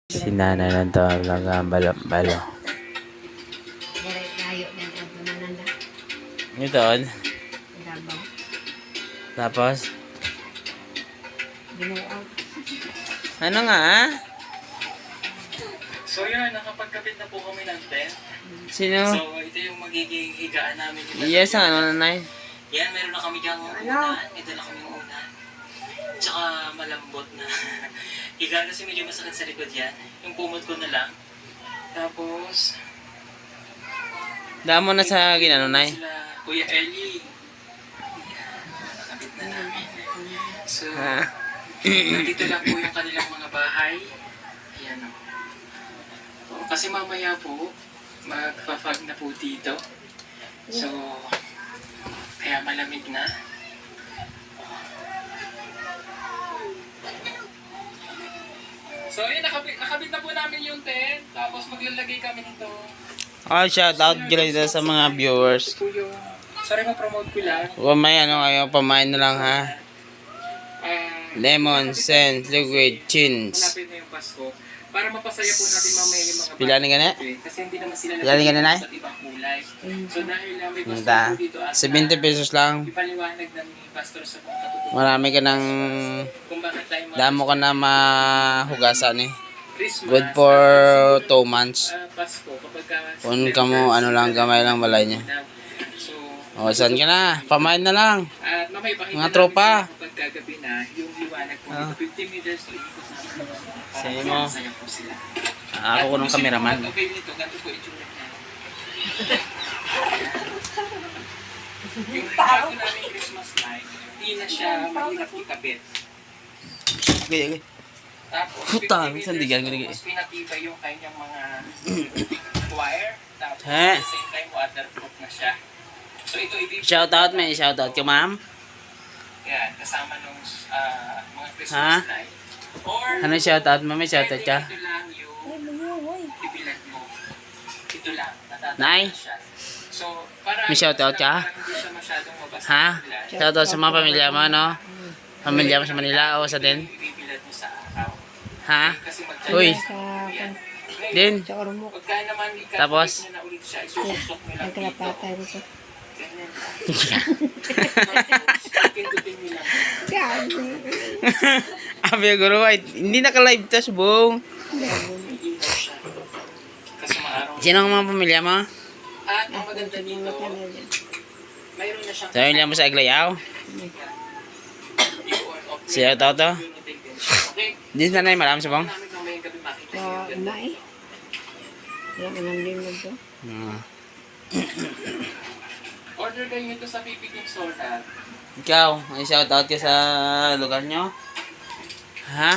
Si nanay ng talaga balo. Ito. Tapos? Ano nga? So yun, nakapagkabit na po kami ng tent. Sino? So ito yung magiging higaan namin. Yes, ang ano nanay? Yan, meron na kami diyang unan. May dala kami yung unan. Tsaka malambot na. Higaan kasi medyo masakit sa likod yan. Yung kumot ko na lang. Tapos, Daan mo na sa ginano nay? sila, Kuya Ellie. Nakabit na namin. So, dito lang po yung kanilang mga bahay. Ayan o. Kasi mamaya po, magpa-fog na po dito. So, kaya malamig na. So, yun, nakabit na po namin yung tent. Tapos maglalagay kami nito. Shout out dito sa mga viewers. Ito po yung, sorry ma-promote ko lang. Kung may ano kayo, pamain na lang ha. Lemon, scent, liquid, chins. Malapit na yung Pasko. Para mapasaya po natin mamaya yung mga Pila ni gani? kasi hindi naman sila Pila ni gani nay? sa ibang kulay. So dahil may Pasko Punta. po dito at 70 pesos lang. ipaliwanag ng pastor sa mga katutunan. Marami ka ng Kung bakit tayo damo ka na mahugasan eh. Christmas, Good for 2 months. Pasko, kapag Kung ka mo, ano lang, gamay lang balay niya. So, O, saan ka na? Pamain na lang. at mamaya pakita Mga tropa. namin kapag kagabi na, yung liwanag po dito, 50 meters to ikot namin. Sige mo. Masaya po sila. Ako ko ng cameraman. Okay nito, ganito po itsura niya. Yung bago namin Christmas light, hindi na siya mahirap ikabit. Okay, okay. Tapos, Puta, 50 minsan meters di to, gano'n. mas pinatibay yung kanyang mga wire. Tapos, He. at the same time, waterproof na siya. So, ito ibig Shout out, may shout out ka ma'am. yan, kasama nung mga Christmas Ha? light. Or, Ano shout out mo? May shout out ka? ito lang yung ibilan mo. Ito lang, natatapos Nay? siya. So, para May shoutout ka? para hindi siya masyadong mabasa. Ha? Shout out sa mga pamilya mo, no? Pamilya mo sa Manila o sa din? Ibibilad mo sa araw. Ha? Kasi Uy, Yan. din. Sa ormo. Pagka naman Tapos? ikakabit mo na ulit siya, isusok mo lang dito. Nagkalapatay rito. Ganyan lang. Tapos, pindutin mo lang. Gago. Abi, guro, hindi naka-live tas, bong. Iinom siya. Kasi maaraw. Sino ang mga pamilya mo? At ang maganda dito, mayroon na siyang Sa pamilya mo sa Aglayaw? Shout out to? Okay. Din na na marami sa bong? Namin mamayang gabi makita Sa niyo yung ina eh. Wala ka nang limod to. order kayo nito sa Pipiking Solar. Ikaw, may shout out ka sa lugar nyo? Ha?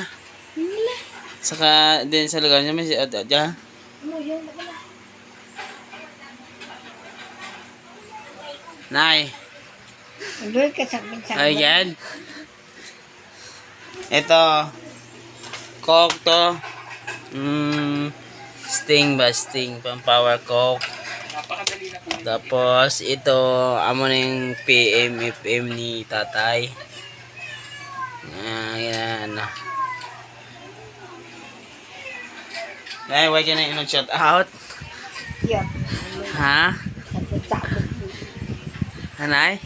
Saka din sa lugar nyo may shout out ka? Nay, Doon ka sa ayan. Ito, coke to. Sting ba? Sting, pang power coke. Napakadali na po. Tapos, ito, amo na yung PM, FM ni tatay. Ayan. Nay, why ka na yung shout out? Yup. Ha? Sa puta. Hanay?